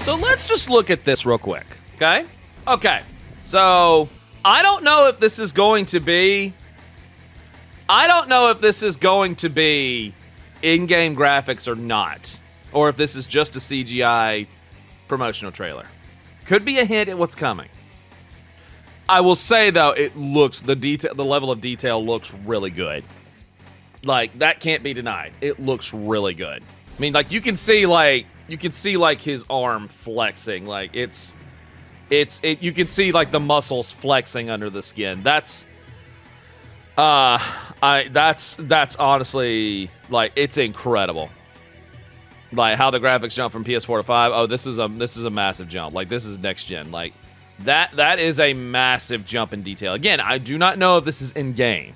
So let's just look at this real quick, okay? Okay, so I don't know if this is going to be... in-game graphics or not. Or if this is just a CGI promotional trailer. Could be a hint at what's coming. I will say, though, it looks... the level of detail looks really good. Like, that can't be denied. It looks really good. I mean, like, you can see, his arm flexing. Like, you can see, like, the muscles flexing under the skin. That's honestly, like, it's incredible. Like, how the graphics jump from PS4 to 5. Oh, this is a massive jump. Like, this is next gen. Like, that is a massive jump in detail. Again, I do not know if this is in-game.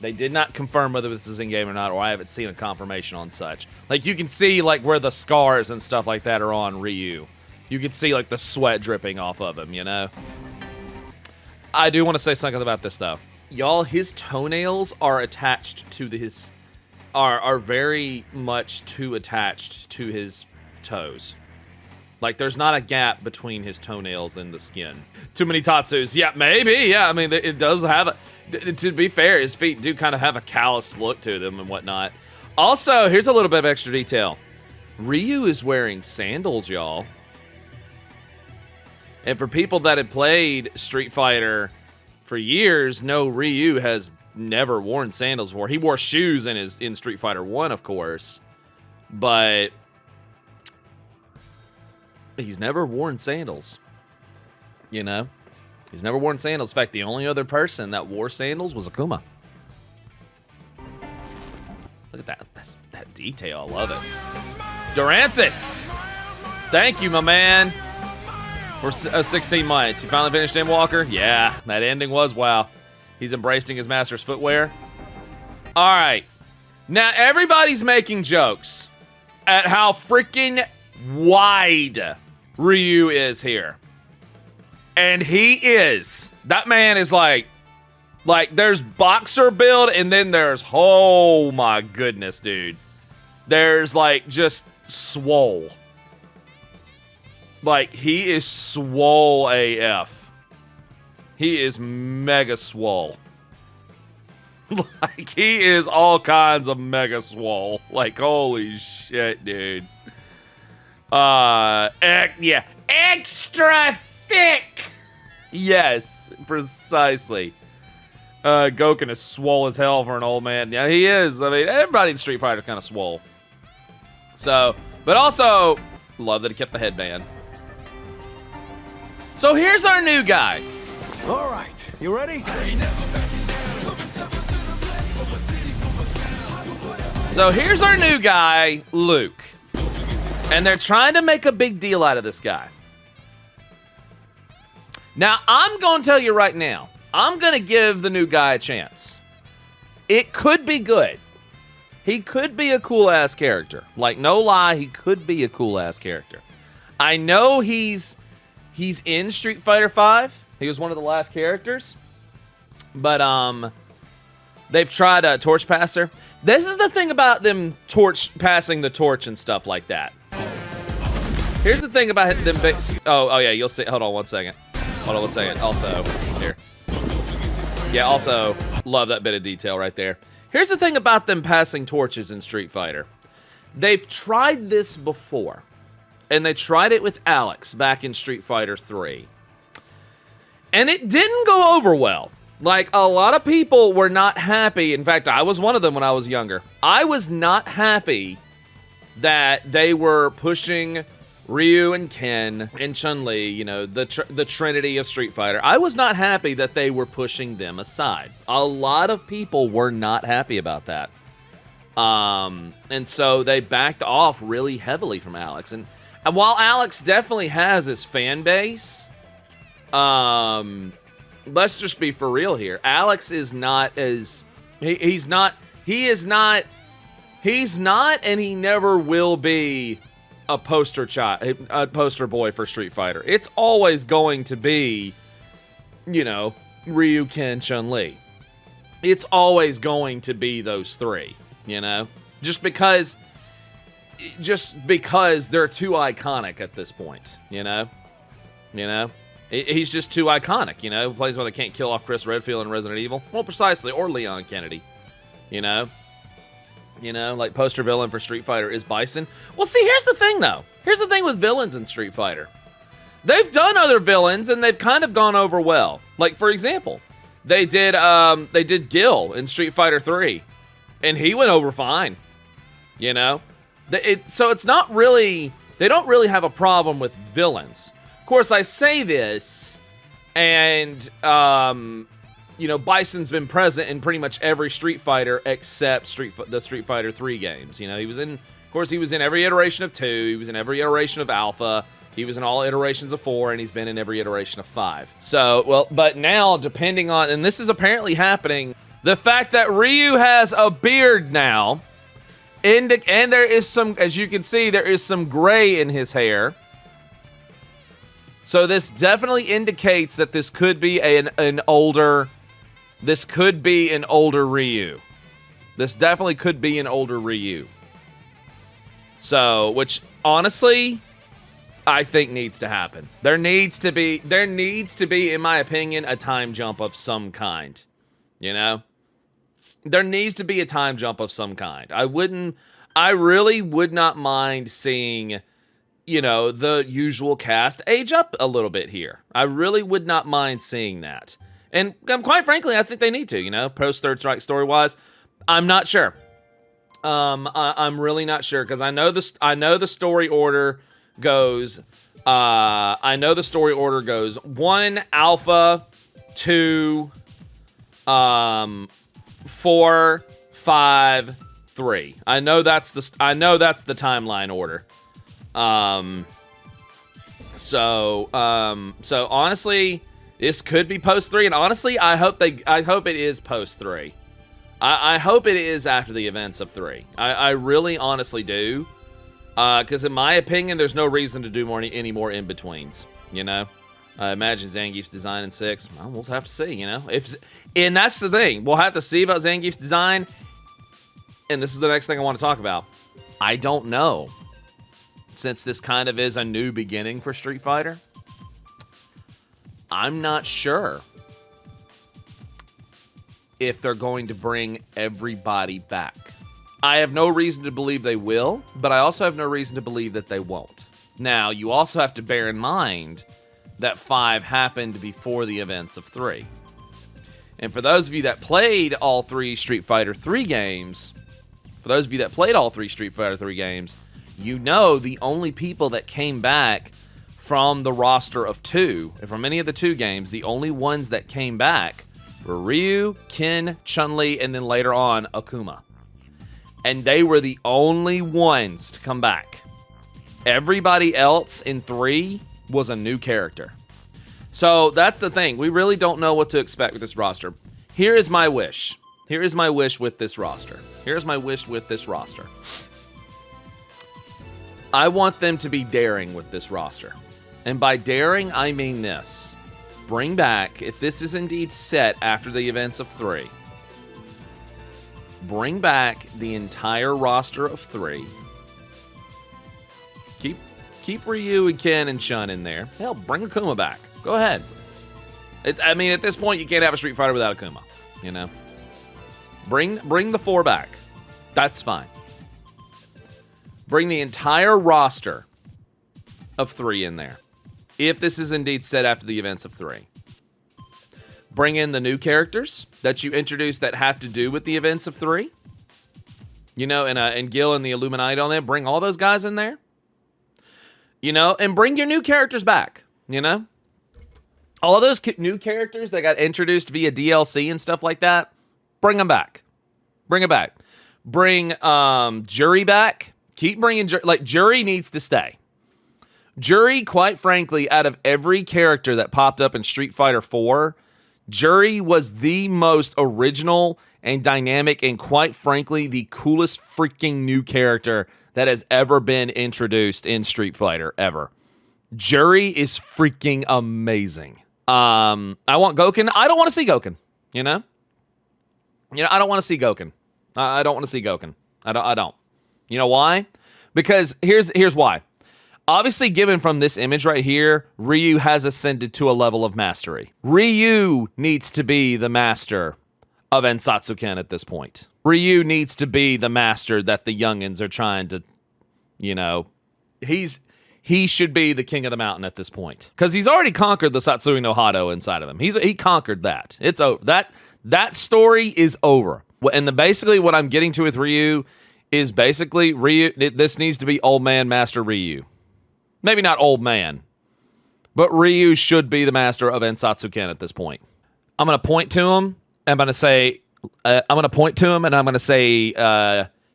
They did not confirm whether this is in-game or not, or I haven't seen a confirmation on such. Like, you can see, like, where the scars and stuff like that are on Ryu. You can see, like, the sweat dripping off of him, you know? I do want to say something about this, though. Y'all, his toenails are attached to his... are very much too attached to his toes. Like, there's not a gap between his toenails and the skin. Too many tatsus. Yeah, maybe. Yeah, I mean, it does have a... To be fair, his feet do kind of have a calloused look to them and whatnot. Also, here's a little bit of extra detail. Ryu is wearing sandals, y'all. And for people that had played Street Fighter for years, no, Ryu has never worn sandals before. He wore shoes in Street Fighter 1, of course. But... he's never worn sandals, you know? He's never worn sandals. In fact, the only other person that wore sandals was Akuma. Look at that. That detail. I love it. Durancis! Thank you, my man. For 16 months. You finally finished Endwalker? Yeah, that ending was wow. He's embracing his master's footwear. All right. Now, everybody's making jokes at how freaking wide Ryu is here. And he is. That man is like there's boxer build and then there's, oh my goodness, dude. There's like just swole. Like, he is swole AF. He is mega swole. Like, he is all kinds of mega swole. Like, holy shit, dude. Yeah. Extra thick! Yes, precisely. Goken is swole as hell for an old man. Yeah, he is. I mean, everybody in Street Fighter kind of swole. So, but also, love that he kept the headband. So here's our new guy. All right, you ready? So here's our new guy, Luke. And they're trying to make a big deal out of this guy. Now, I'm going to tell you right now, I'm going to give the new guy a chance. It could be good. He could be a cool-ass character. Like, no lie, he could be a cool-ass character. I know he's in Street Fighter V. He was one of the last characters. But, they've tried a Torch Passer. This is the thing about them passing the torch and stuff like that. Here's the thing about them. Oh yeah, you'll see. Hold on one second. Also, here. Yeah, also, love that bit of detail right there. Here's the thing about them passing torches in Street Fighter. They've tried this before. And they tried it with Alex back in Street Fighter 3. And it didn't go over well. Like, a lot of people were not happy. In fact, I was one of them when I was younger. I was not happy that they were pushing Ryu and Ken and Chun-Li, you know, the trinity of Street Fighter. I was not happy that they were pushing them aside. A lot of people were not happy about that. And so they backed off really heavily from Alex. And while Alex definitely has his fan base, let's just be for real here. Alex is not as... He's not, and he never will be a poster boy for Street Fighter. It's always going to be, you know, Ryu, Ken, Chun-Li. It's always going to be those three, you know? Just because just because they're too iconic at this point, you know? He's just too iconic, you know? Plays why they can't kill off Chris Redfield in Resident Evil. Well, precisely, or Leon Kennedy, you know? Like poster villain for Street Fighter is Bison. Well, see, here's the thing, though. Here's the thing with villains in Street Fighter. They've done other villains, and they've kind of gone over well. Like, for example, they did Gil in Street Fighter 3, and he went over fine, you know? So it's not really, they don't really have a problem with villains. Of course, I say this, and, Bison's been present in pretty much every Street Fighter except the Street Fighter 3 games. You know, he was in every iteration of 2, he was in every iteration of Alpha, he was in all iterations of 4, and he's been in every iteration of 5. So, well, but now, depending on, and this is apparently happening, the fact that Ryu has a beard now, and there is some, as you can see, there is some gray in his hair. So this definitely indicates that this could be an older Ryu. This definitely could be an older Ryu. So, which honestly, I think needs to happen. There needs to be, in my opinion, a time jump of some kind. You know? There needs to be a time jump of some kind. I really would not mind seeing, the usual cast age up a little bit here. I really would not mind seeing that. And quite frankly, I think they need to, post Third Strike story-wise. I'm not sure. I'm really not sure, because I know the story order goes, 1 Alpha, 2, 4, 5, 3. I know that's the timeline order. So honestly, this could be post 3, and honestly, I hope it is post 3. I hope it is after the events of 3. I really honestly do. Because in my opinion, there's no reason to do any more in-betweens, imagine Zangief's design in 6. Well, we'll have to see, and that's the thing. We'll have to see about Zangief's design. And this is the next thing I want to talk about. I don't know. Since this kind of is a new beginning for Street Fighter, I'm not sure if they're going to bring everybody back. I have no reason to believe they will, but I also have no reason to believe that they won't. Now, you also have to bear in mind that 5 happened before the events of 3. And for those of you that played all 3 Street Fighter 3 games, the only people that came back from the roster of 2, and from any of the 2 games, the only ones that came back were Ryu, Ken, Chun-Li, and then later on, Akuma. And they were the only ones to come back. Everybody else in 3 was a new character. So that's the thing. We really don't know what to expect with this roster. Here is my wish. With this roster. I want them to be daring with this roster. And by daring, I mean this. Bring back, if this is indeed set after the events of 3, bring back the entire roster of 3. Keep Ryu and Ken and Chun in there. Hell, bring Akuma back. Go ahead. At this point, you can't have a Street Fighter without Akuma. Bring the 4 back. That's fine. Bring the entire roster of 3 in there. If this is indeed set after the events of 3. Bring in the new characters that you introduced that have to do with the events of 3. And Gil and the Illuminati on there. Bring all those guys in there. And bring your new characters back. All of those new characters that got introduced via DLC and stuff like that. Bring them back. Bring it back. Bring Jury back. Keep bringing Jury needs to stay. Jury, quite frankly, out of every character that popped up in Street Fighter 4, Jury was the most original and dynamic and, quite frankly, the coolest freaking new character that has ever been introduced in Street Fighter, ever. Jury is freaking amazing. I want Goken. I don't want to see Goken, I don't want to see Goken. I don't want to see Goken. I don't. You know why? Because here's why. Obviously, given from this image right here, Ryu has ascended to a level of mastery. Ryu needs to be the master of Ensatsuken at this point. Ryu needs to be the master that the youngins are trying to, he should be the king of the mountain at this point. Because he's already conquered the Satsui no Hado inside of him. He conquered that. It's over. That story is over. And basically what I'm getting to with Ryu is basically Ryu. This needs to be old man master Ryu. Maybe not old man, but Ryu should be the master of Ensatsuken at this point. I'm going to point to him. I'm going to say,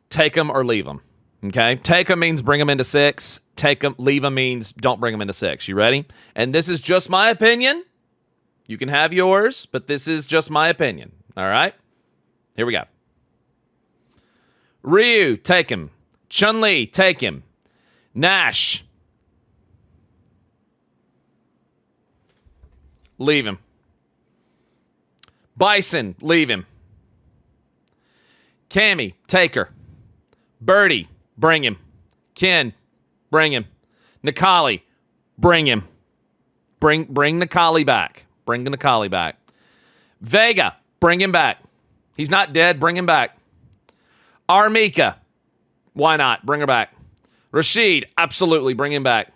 take him or leave him. Okay? Take him means bring him into 6. Leave him means don't bring him into 6. You ready? And this is just my opinion. You can have yours, but this is just my opinion. All right? Here we go. Ryu, take him. Chun-Li, take him. Nash, leave him. Bison, leave him. Cammy, take her. Birdie, bring him. Ken, bring him. Nikali, bring him. Bring Nikali back. Bring Nikali back. Vega, bring him back. He's not dead. Bring him back. Armika, why not? Bring her back. Rashid, absolutely. Bring him back.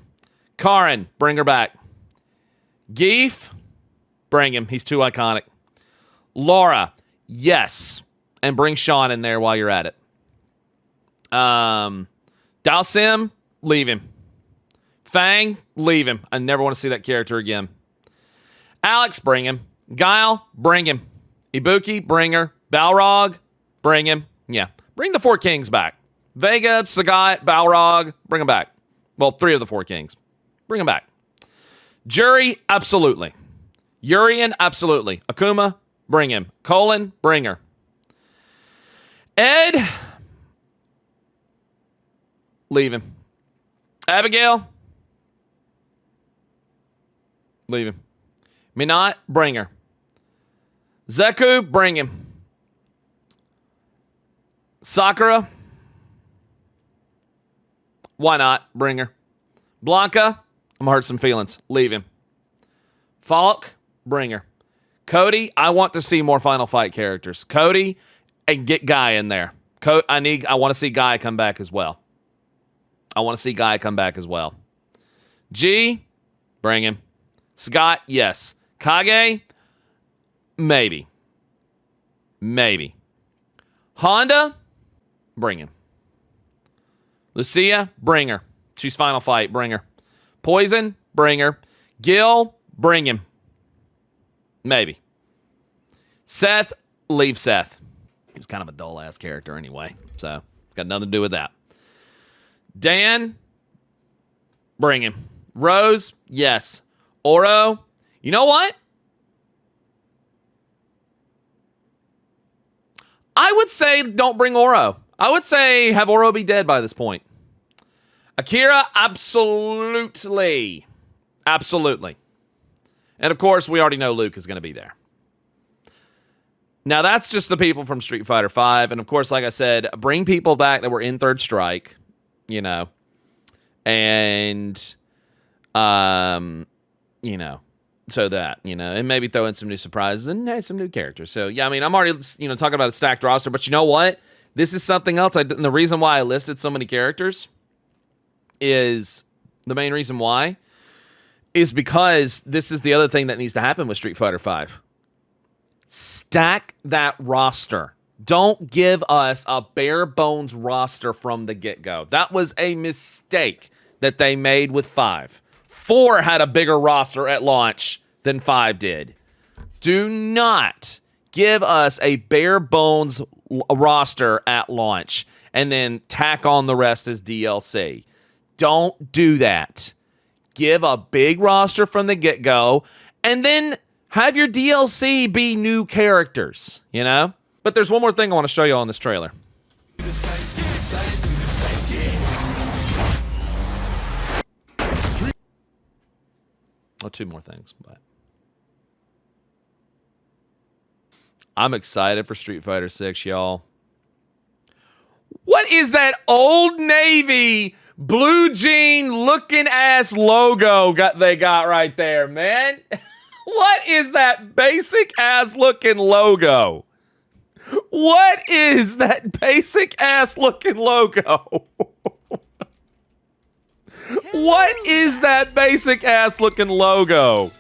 Karin, bring her back. Geef, bring him. He's too iconic. Laura, yes. And bring Sean in there while you're at it. Dalsim, leave him. Fang, leave him. I never want to see that character again. Alex, bring him. Guile, bring him. Ibuki, bring her. Balrog, bring him. Yeah. Bring the 4 kings back. Vega, Sagat, Balrog, bring them back. Well, 3 of the 4 kings. Bring them back. Jury, absolutely. Urian, absolutely. Akuma, bring him. Colin, bring her. Ed, leave him. Abigail, leave him. Minot, bring her. Zeku, bring him. Sakura, why not? Bring her. Blanca, I'm gonna hurt some feelings. Leave him. Falk, bring her. Cody, I want to see more Final Fight characters. Cody, and get Guy in there. I want to see Guy come back as well. G, bring him. Scott, yes. Kage, maybe. Honda, bring him. Lucia, bring her. She's Final Fight, bring her. Poison, bring her. Gil, bring him. Maybe. Seth, leave Seth. He was kind of a dull-ass character anyway, so it's got nothing to do with that. Dan, bring him. Rose, yes. Oro, you know what? I would say don't bring Oro. I would say have Oro be dead by this point. Akira, absolutely. Absolutely. And of course, we already know Luke is going to be there. Now, that's just the people from Street Fighter V. And of course, like I said, bring people back that were in Third Strike, and, so that, and maybe throw in some new surprises and some new characters. So, yeah, I mean, I'm already, talking about a stacked roster, but you know what? This is something else. And the reason why I listed so many characters is the main reason why is because this is the other thing that needs to happen with Street Fighter V. Stack that roster. Don't give us a bare bones roster from the get-go. That was a mistake that they made with 5. 4 had a bigger roster at launch than 5 did. Do not give us a bare bones roster at launch and then tack on the rest as DLC. Don't do that. Give a big roster from the get-go and then have your DLC be new characters, But there's one more thing I want to show you on this trailer. Oh, 2 more things, but I'm excited for Street Fighter 6, y'all. What is that Old Navy blue jean looking ass logo they got right there, man? What is that basic ass looking logo? What is that basic ass looking logo? What is that basic ass looking logo?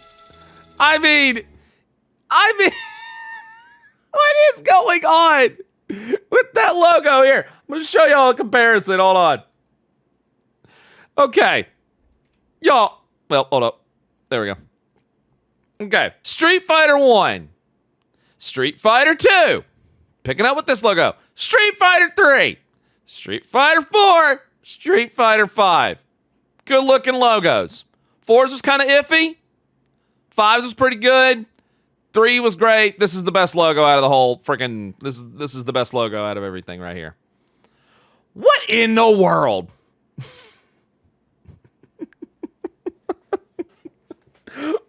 I mean, what is going on with that logo here? I'm going to show y'all a comparison. Hold on. Okay. Y'all. Well, hold up. There we go. Okay. Street Fighter 1. Street Fighter 2. Picking up with this logo. Street Fighter 3. Street Fighter 4. Street Fighter 5. Good looking logos. 4's was kind of iffy. 5's was pretty good. 3 was great. This is the best logo out of the whole freaking. This is the best logo out of everything right here. What in the world?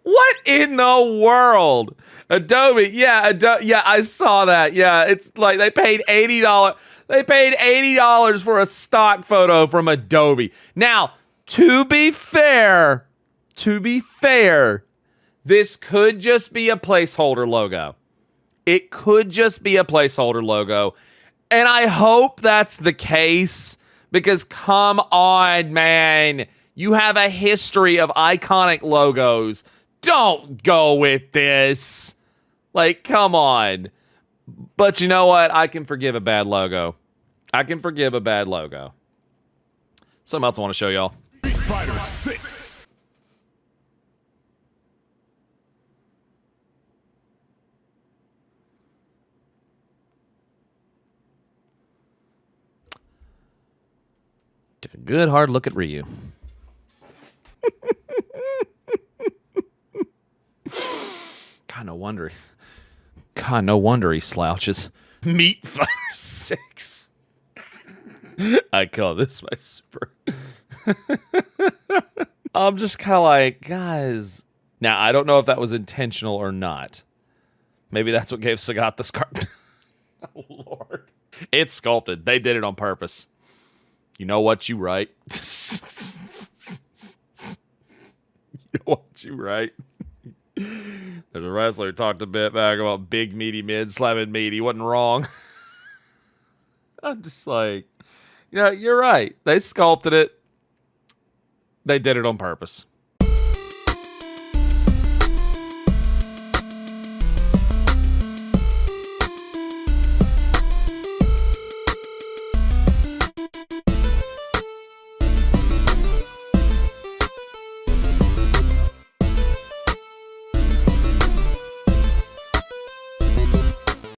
What in the world? Adobe, yeah, yeah, I saw that. Yeah, it's like they paid $80. They paid $80 for a stock photo from Adobe. Now, to be fair, this could just be a placeholder logo. It could just be a placeholder logo. And I hope that's the case because come on, man. You have a history of iconic logos. Don't go with this. Like, come on. But you know what? I can forgive a bad logo. I can forgive a bad logo. Something else I want to show y'all. Street Fighter 6. Took a good hard look at Ryu. God, no wonder he slouches. Meat Fighter 6. I call this my super. I'm just kind of like, guys. Now, I don't know if that was intentional or not. Maybe that's what gave Sagat the scar. Oh, Lord. It's sculpted. They did it on purpose. You know what you write? You know what you write? There's a wrestler who talked a bit back about big meaty mid slamming meat. He wasn't wrong. I'm just like, yeah, you're right. They sculpted it. They did it on purpose.